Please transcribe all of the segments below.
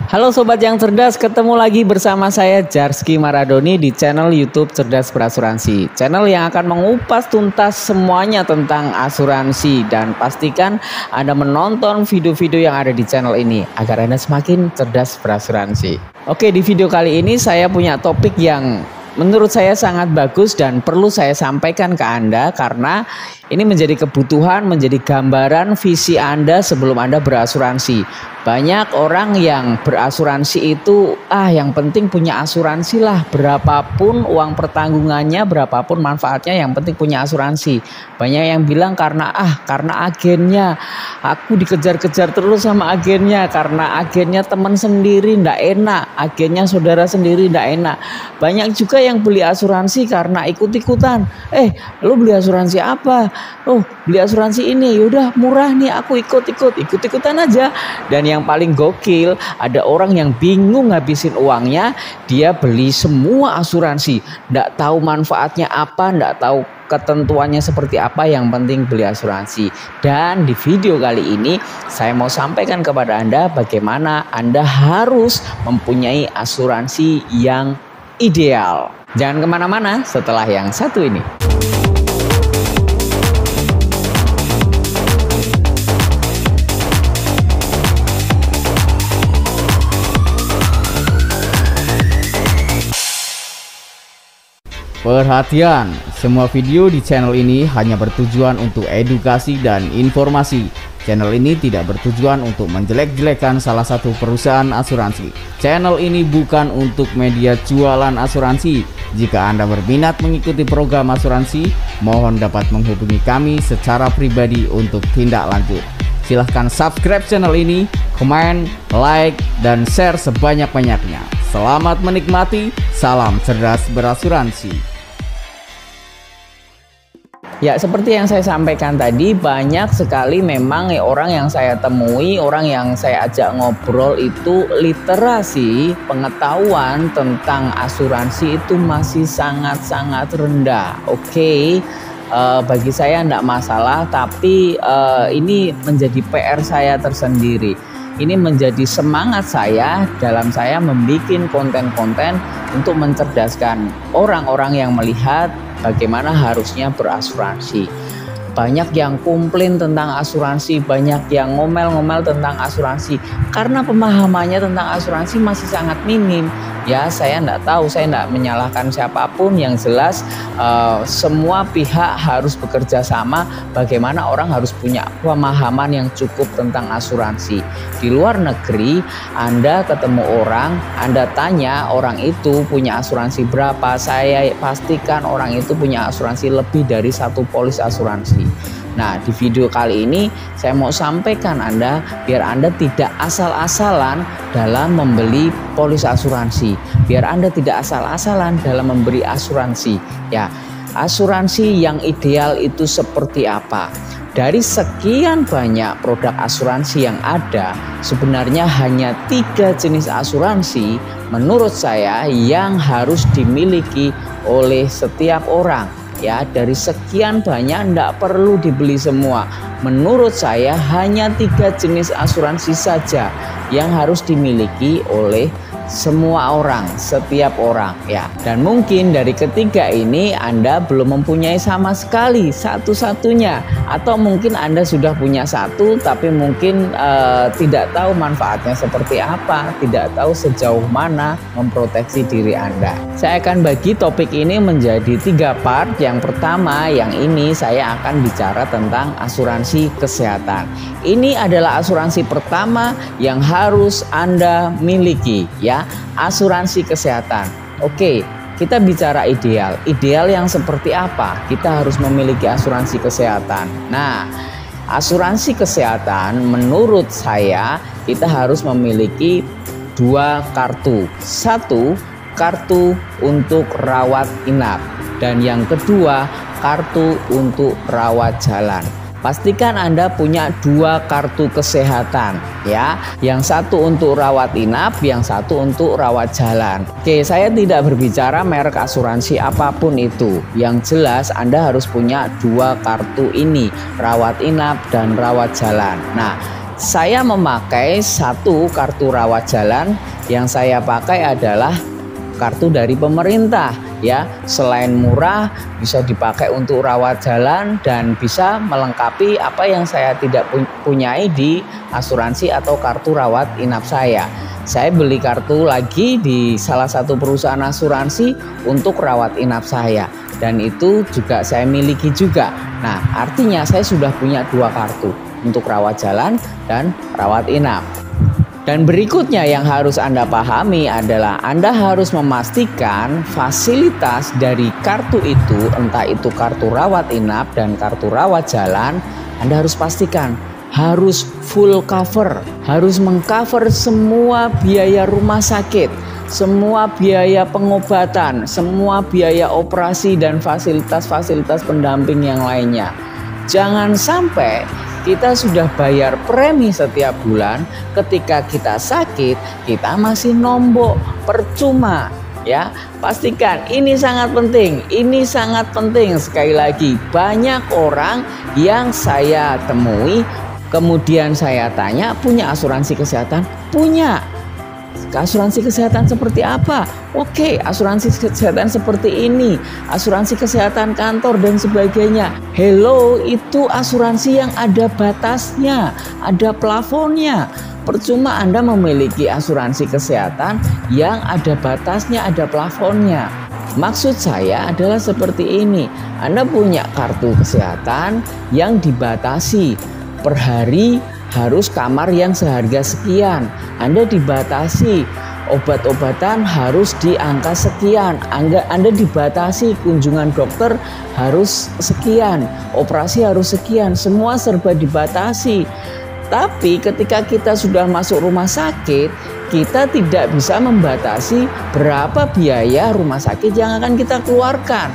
Halo Sobat yang cerdas, ketemu lagi bersama saya Jarski Maradoni di channel YouTube Cerdas Berasuransi. Channel yang akan mengupas tuntas semuanya tentang asuransi. Dan pastikan Anda menonton video-video yang ada di channel ini agar Anda semakin cerdas berasuransi. Oke, di video kali ini saya punya topik yang menurut saya sangat bagus dan perlu saya sampaikan ke Anda karena ini menjadi kebutuhan, menjadi gambaran visi Anda sebelum Anda berasuransi. Banyak orang yang berasuransi itu yang penting punya asuransi lah, berapapun uang pertanggungannya, berapapun manfaatnya, yang penting punya asuransi. Banyak yang bilang karena agennya, aku dikejar-kejar terus sama agennya, karena agennya teman sendiri ndak enak, agennya saudara sendiri ndak enak. Banyak juga yang beli asuransi karena ikut-ikutan. Lu beli asuransi apa? Oh, beli asuransi ini, yaudah murah nih, aku ikut-ikutan aja. Dan yang paling gokil, ada orang yang bingung ngabisin uangnya, dia beli semua asuransi, nggak tahu manfaatnya apa, nggak tahu ketentuannya seperti apa, yang penting beli asuransi. Dan di video kali ini saya mau sampaikan kepada Anda bagaimana Anda harus mempunyai asuransi yang ideal. Jangan kemana-mana setelah yang satu ini. Perhatian, semua video di channel ini hanya bertujuan untuk edukasi dan informasi. Channel ini tidak bertujuan untuk menjelek-jelekan salah satu perusahaan asuransi. Channel ini bukan untuk media jualan asuransi. Jika Anda berminat mengikuti program asuransi, mohon dapat menghubungi kami secara pribadi untuk tindak lanjut. Silahkan subscribe channel ini, komen, like, dan share sebanyak-banyaknya. Selamat menikmati, salam cerdas berasuransi. Ya, seperti yang saya sampaikan tadi, banyak sekali memang orang yang saya temui, orang yang saya ajak ngobrol itu literasi pengetahuan tentang asuransi itu masih sangat-sangat rendah. Oke. Bagi saya tidak masalah, tapi ini menjadi PR saya tersendiri. Ini menjadi semangat saya dalam saya membuat konten-konten untuk mencerdaskan orang-orang yang melihat bagaimana harusnya berasuransi. Banyak yang komplain tentang asuransi, banyak yang ngomel-ngomel tentang asuransi karena pemahamannya tentang asuransi masih sangat minim. Ya, saya tidak tahu, saya tidak menyalahkan siapapun. Yang jelas semua pihak harus bekerja sama. Bagaimana orang harus punya pemahaman yang cukup tentang asuransi. Di luar negeri, Anda ketemu orang, Anda tanya orang itu punya asuransi berapa, saya pastikan orang itu punya asuransi lebih dari satu polis asuransi. Nah, di video kali ini saya mau sampaikan Anda biar Anda tidak asal-asalan dalam membeli polis asuransi. Biar Anda tidak asal-asalan dalam memberi asuransi. Ya, asuransi yang ideal itu seperti apa? Dari sekian banyak produk asuransi yang ada, sebenarnya hanya 3 jenis asuransi menurut saya yang harus dimiliki oleh setiap orang. Ya, dari sekian banyak tidak perlu dibeli semua. Menurut saya hanya 3 jenis asuransi saja yang harus dimiliki oleh semua orang, setiap orang ya. Dan mungkin dari ketiga ini Anda belum mempunyai sama sekali satu-satunya, atau mungkin Anda sudah punya satu tapi mungkin tidak tahu manfaatnya seperti apa, tidak tahu sejauh mana memproteksi diri Anda. Saya akan bagi topik ini menjadi 3 part. Yang pertama, yang ini saya akan bicara tentang asuransi kesehatan. Ini adalah asuransi pertama yang harus Anda miliki ya. Asuransi kesehatan. Oke, kita bicara ideal. Ideal yang seperti apa? Kita harus memiliki asuransi kesehatan. Nah, asuransi kesehatan menurut saya kita harus memiliki 2 kartu. 1 kartu untuk rawat inap dan yang kedua kartu untuk rawat jalan. Pastikan Anda punya 2 kartu kesehatan ya. Yang satu untuk rawat inap, yang satu untuk rawat jalan. Oke, saya tidak berbicara merek asuransi apapun itu. Yang jelas Anda harus punya 2 kartu ini, rawat inap dan rawat jalan. Nah, saya memakai satu kartu rawat jalan. Yang saya pakai adalah kartu dari pemerintah ya. Selain murah, bisa dipakai untuk rawat jalan dan bisa melengkapi apa yang saya tidak punyai di asuransi atau kartu rawat inap saya. Saya beli kartu lagi di salah satu perusahaan asuransi untuk rawat inap saya, dan itu juga saya miliki juga. Nah, artinya saya sudah punya dua kartu untuk rawat jalan dan rawat inap. Dan berikutnya yang harus Anda pahami adalah Anda harus memastikan fasilitas dari kartu itu, entah itu kartu rawat inap dan kartu rawat jalan, Anda harus pastikan harus full cover, harus mengcover semua biaya rumah sakit, semua biaya pengobatan, semua biaya operasi dan fasilitas-fasilitas pendamping yang lainnya. Jangan sampai kita sudah bayar premi setiap bulan, ketika kita sakit kita masih nombok, percuma ya. Pastikan ini sangat penting, ini sangat penting. Sekali lagi, banyak orang yang saya temui kemudian saya tanya, punya asuransi kesehatan? Punya. Asuransi kesehatan seperti apa? Oke, asuransi kesehatan seperti ini, asuransi kesehatan kantor dan sebagainya. Hello, itu asuransi yang ada batasnya, ada plafonnya. Percuma Anda memiliki asuransi kesehatan yang ada batasnya, ada plafonnya. Maksud saya adalah seperti ini. Anda punya kartu kesehatan yang dibatasi. Per hari harus kamar yang seharga sekian. Anda dibatasi obat-obatan harus di angka sekian. Anda dibatasi kunjungan dokter harus sekian, operasi harus sekian. Semua serba dibatasi. Tapi ketika kita sudah masuk rumah sakit, kita tidak bisa membatasi berapa biaya rumah sakit yang akan kita keluarkan.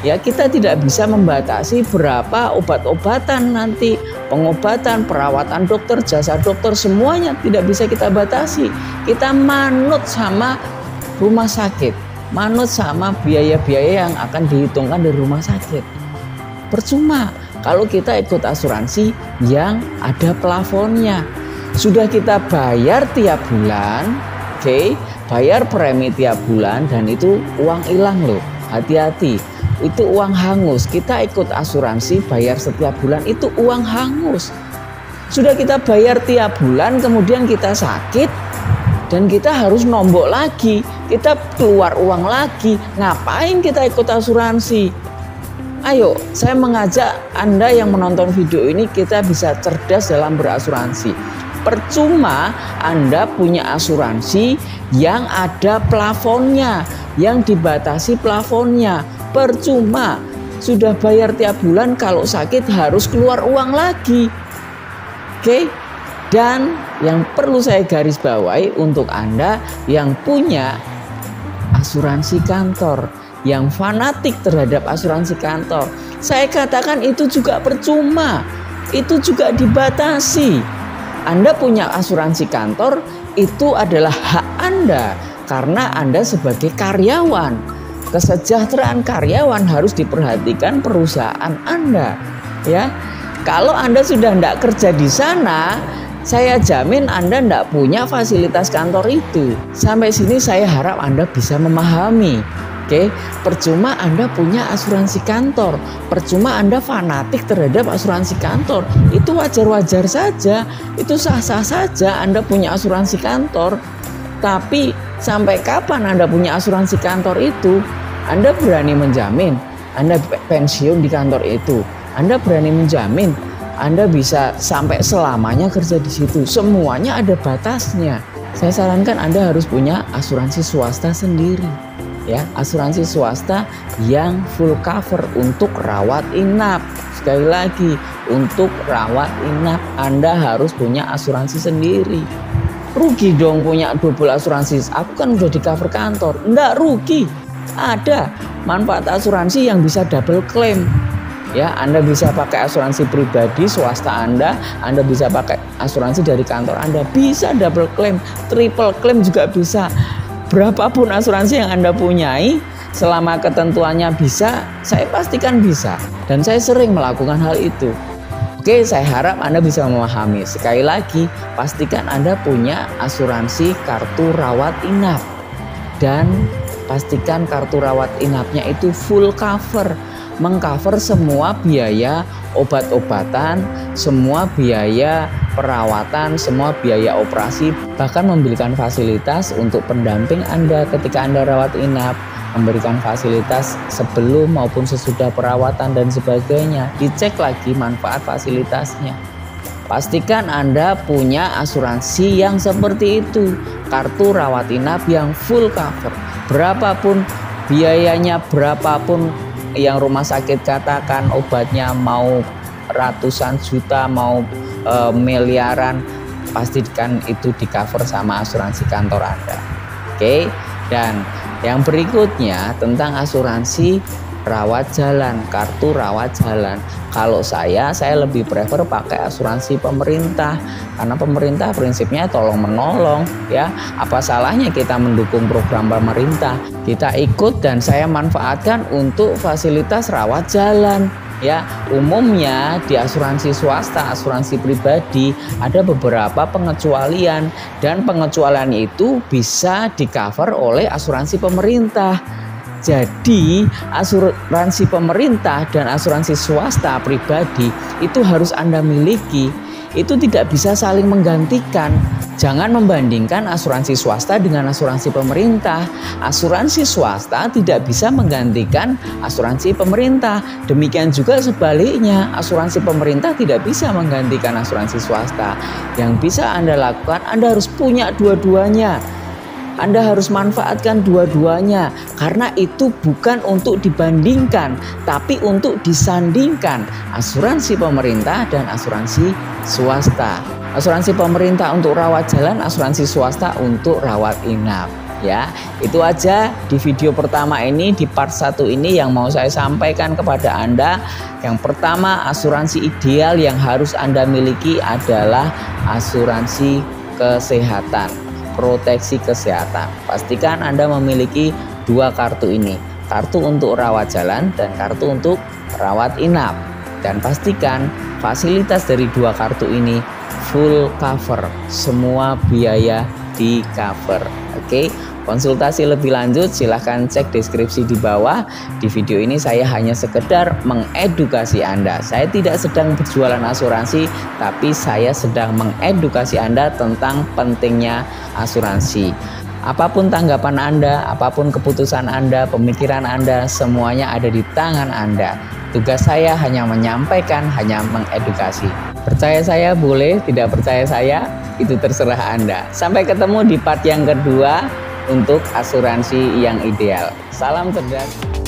Ya, kita tidak bisa membatasi berapa obat-obatan nanti, pengobatan, perawatan dokter, jasa dokter, semuanya tidak bisa kita batasi. Kita manut sama rumah sakit, manut sama biaya-biaya yang akan dihitungkan dari rumah sakit. Percuma kalau kita ikut asuransi yang ada plafonnya. Sudah kita bayar tiap bulan, oke, bayar premi tiap bulan, dan itu uang hilang loh. Hati-hati, itu uang hangus. Kita ikut asuransi bayar setiap bulan, itu uang hangus. Sudah kita bayar tiap bulan, kemudian kita sakit dan kita harus nombok lagi, kita keluar uang lagi. Ngapain kita ikut asuransi? Ayo, saya mengajak Anda yang menonton video ini, kita bisa cerdas dalam berasuransi. Percuma Anda punya asuransi yang ada plafonnya, yang dibatasi plafonnya. Percuma, sudah bayar tiap bulan, kalau sakit harus keluar uang lagi. Oke? Dan yang perlu saya garis bawahi untuk Anda yang punya asuransi kantor, yang fanatik terhadap asuransi kantor, saya katakan itu juga percuma, itu juga dibatasi. Anda punya asuransi kantor, itu adalah hak Anda karena Anda sebagai karyawan. Kesejahteraan karyawan harus diperhatikan perusahaan Anda, ya. Kalau Anda sudah tidak kerja di sana, saya jamin Anda tidak punya fasilitas kantor itu. Sampai sini saya harap Anda bisa memahami. Oke, percuma Anda punya asuransi kantor, percuma Anda fanatik terhadap asuransi kantor. Itu wajar-wajar saja, itu sah-sah saja Anda punya asuransi kantor. Tapi sampai kapan Anda punya asuransi kantor itu? Anda berani menjamin Anda pensiun di kantor itu? Anda berani menjamin Anda bisa sampai selamanya kerja di situ? Semuanya ada batasnya. Saya sarankan Anda harus punya asuransi swasta sendiri. Ya, asuransi swasta yang full cover untuk rawat inap. Sekali lagi, untuk rawat inap Anda harus punya asuransi sendiri. Rugi dong punya double asuransi. Aku kan udah di cover kantor. Enggak rugi. Ada manfaat asuransi yang bisa double claim. Ya, Anda bisa pakai asuransi pribadi swasta Anda bisa pakai asuransi dari kantor Anda, bisa double claim, triple claim juga bisa. Berapapun asuransi yang Anda punyai, selama ketentuannya bisa, saya pastikan bisa. Dan saya sering melakukan hal itu. Oke, saya harap Anda bisa memahami. Sekali lagi, pastikan Anda punya asuransi kartu rawat inap. Dan pastikan kartu rawat inapnya itu full cover. Mengcover semua biaya obat-obatan, semua biaya perawatan, semua biaya operasi. Bahkan memberikan fasilitas untuk pendamping Anda ketika Anda rawat inap. Memberikan fasilitas sebelum maupun sesudah perawatan dan sebagainya. Dicek lagi manfaat fasilitasnya. Pastikan Anda punya asuransi yang seperti itu. Kartu rawat inap yang full cover. Berapapun biayanya, berapapun yang rumah sakit katakan obatnya, mau ratusan juta, mau miliaran, pastikan itu di cover sama asuransi kantor Anda. Oke. Dan yang berikutnya tentang asuransi rawat jalan, kartu rawat jalan. Kalau saya lebih prefer pakai asuransi pemerintah, karena pemerintah prinsipnya tolong menolong ya. Apa salahnya kita mendukung program pemerintah? Kita ikut dan saya manfaatkan untuk fasilitas rawat jalan. Ya, umumnya di asuransi swasta, asuransi pribadi ada beberapa pengecualian dan pengecualian itu bisa di-cover oleh asuransi pemerintah. Jadi, asuransi pemerintah dan asuransi swasta pribadi itu harus Anda miliki. Itu tidak bisa saling menggantikan. Jangan membandingkan asuransi swasta dengan asuransi pemerintah. Asuransi swasta tidak bisa menggantikan asuransi pemerintah. Demikian juga sebaliknya, asuransi pemerintah tidak bisa menggantikan asuransi swasta. Yang bisa Anda lakukan, Anda harus punya dua-duanya. Anda harus manfaatkan dua-duanya, karena itu bukan untuk dibandingkan, tapi untuk disandingkan asuransi pemerintah dan asuransi swasta. Asuransi pemerintah untuk rawat jalan, asuransi swasta untuk rawat inap. Ya, itu aja di video pertama ini, di part 1 ini yang mau saya sampaikan kepada Anda. Yang pertama, asuransi ideal yang harus Anda miliki adalah asuransi kesehatan, proteksi kesehatan. Pastikan Anda memiliki dua kartu ini, kartu untuk rawat jalan dan kartu untuk rawat inap. Dan pastikan fasilitas dari dua kartu ini full cover, semua biaya di cover. Oke, konsultasi lebih lanjut silahkan cek deskripsi di bawah. Di video ini saya hanya sekedar mengedukasi Anda. Saya tidak sedang berjualan asuransi, tapi saya sedang mengedukasi Anda tentang pentingnya asuransi. Apapun tanggapan Anda, apapun keputusan Anda, pemikiran Anda, semuanya ada di tangan Anda. Tugas saya hanya menyampaikan, hanya mengedukasi. Percaya saya boleh, tidak percaya saya, itu terserah Anda. Sampai ketemu di part yang kedua untuk asuransi yang ideal. Salam cerdas.